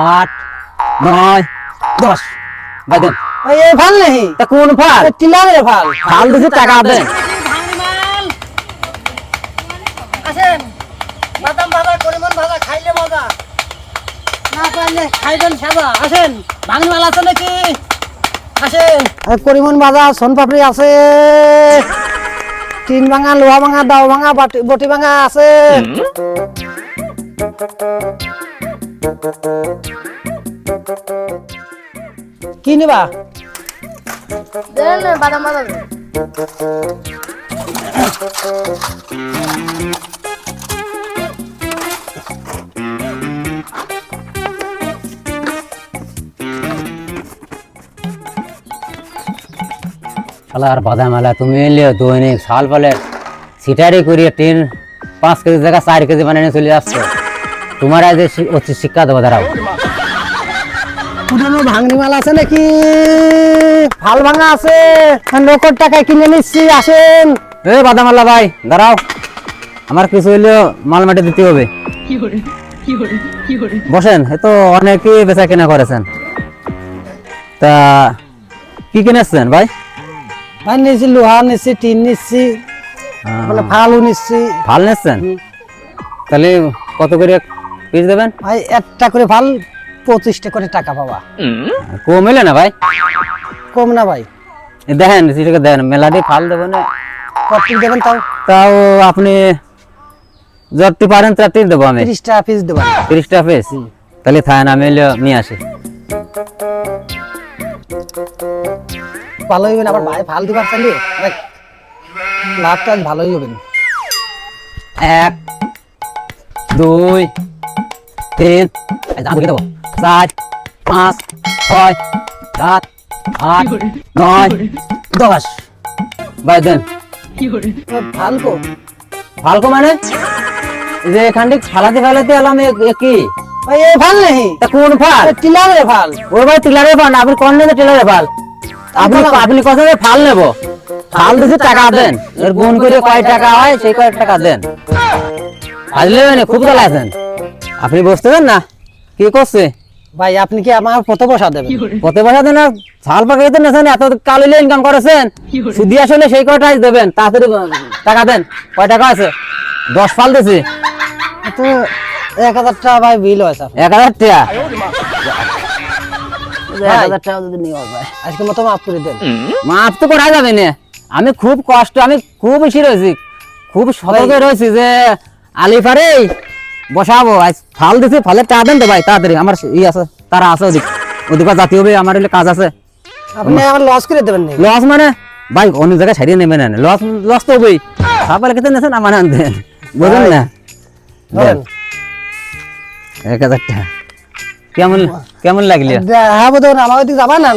8 9 10 ভাই দেন। এই ফাল নেই তা কোন ফাল? টিলারের ফাল। ফাল দিছি টাকা দেন। আসেন বাদাম ভাজা করিমন ভাজা খাইলে মজা, না পারলে খাইবেন সাদা। আসেন ভাঙনি মাল আছে নাকি? আসেন করিমন ভাজা, সোনপাপড়ি আছে, টিন ভাঙা, লোহা ভাঙা, দাও ভাঙা, বটি ভাঙা আছে। কি নিবা? দেন বাদাম বাদাম। শালার বাদাম আলা তুমি এলে দৈনিক সাল ফলে সিটারি করিয়ে 5 কেজি জায়গা 4 কেজি বানিয়ে চলে আসছো। তোমার আজ উচিত শিক্ষা দেবো দাঁড়াও। পুরানো ভাঙনি মাল আছে নাকি? ফাল ভাঙা আছে, নকল টাকায় কিনে নিচ্ছি। আসেন। এ বাদাম আলা ভাই দাঁড়াও, আমার কিছু হইলেও মাল মাটি দিতে হবে। বসেন, এ তো অনেকেই বেচা কেনা করেছেন, তা কি কিনেছেন ভাই? ভাই নিচ্ছি লোহা নিচ্ছি, টিন নিচ্ছি, মানে ফালও নিচ্ছি। ভাল নিচ্ছেন? তাহলে কত করে পিস দেবেন? ভাই একটা করে ফাল 25 করে টাকা পাবা। কম হইলে না ভাই? কম না ভাই। এ দেখেন সেটাকে দেন, মেলাটি ফাল দেবেন না। কত দেবেন তাও? তাও আপনি যতটি পারেন ততটি দেবো আমি। 30 টাকা পিস দেবেন। 30 টাকা পিস? তাহলে থাকেন, আমি নিয়ে আসি। ভালো হইবেন আবার ভাই, ফাল দিবার চাইলে দেখ লাভটা ভালোই হবেন। 1 2 3 দাম দেবো 4 5 6 7 8 9 10 ভাই দেন। ফালকো ফালকো মানে এই যে এখান থেকে ফালাতে ফালাতে এলাম কি? ভাই এই ফাল নেই, তা কোন ফাল? টিলারের ফাল। ও ভাই টিলারে ফাল, আপনি কোন নেবে টিলারে ফাল? আপনি কত ফাল নেব? ফাল দিছি টাকা দেন, এর গুণ করে কয় টাকা হয় সেই কয় টাকা দেন। আজ নেবেন খুব ভালো আছেন আপনি, বুঝতেছেন না কি করছে? ভাই আপনি কি আমার কত পয়সা দেবেন? কত পয়সা দেন? ফাল পাকাইতে নেছেন, এত কালিলে ইনকাম করেছেন, সুদি আসলে সেই কয়টাই দেবেন। তাড়াতাড়ি টাকা দেন। কয় টাকা আছে? 10 ফাল দিছি তো 1000 টাকা ভাই বিল হয়েছে। 1000 টাকা? 1000 টাকা যদি নিও ভাই, আজকে মতো মাফ করে দেন। মাপ তো করা যাবে না, আমি খুব কষ্ট, আমি খুব বেশি রয়েছি, খুব সতর্কে রয়েছি যে আলিফারে বসাবো। আজ ফাল দিছি, ফালের টাকা দেন তো ভাই তাড়াতাড়ি। আমার ই আছে, তারা আছে ওদিকে জাতি হবে, আমার হলে কাজ আছে। আপনি আমার লস করে দেবেন না? লস মানে ভাই অন্য জায়গায় ছাড়িয়ে নেবেন না, লস তো হবেই। সাপালে খেতে নেছেন আমার আনতেন, বুঝলেন না? ধরেন 1000 টাকা কেমন কেমন লাগলো? হ্যাঁ বোধ আমার ওইদিকে যাবা না।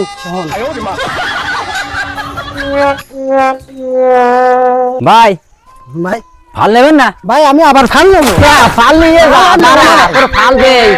ভাই ভাই ফাল নেবেন না? ভাই আমি আবার ফাল নেবো। ফাল নিয়ে যা, ফাল দেই।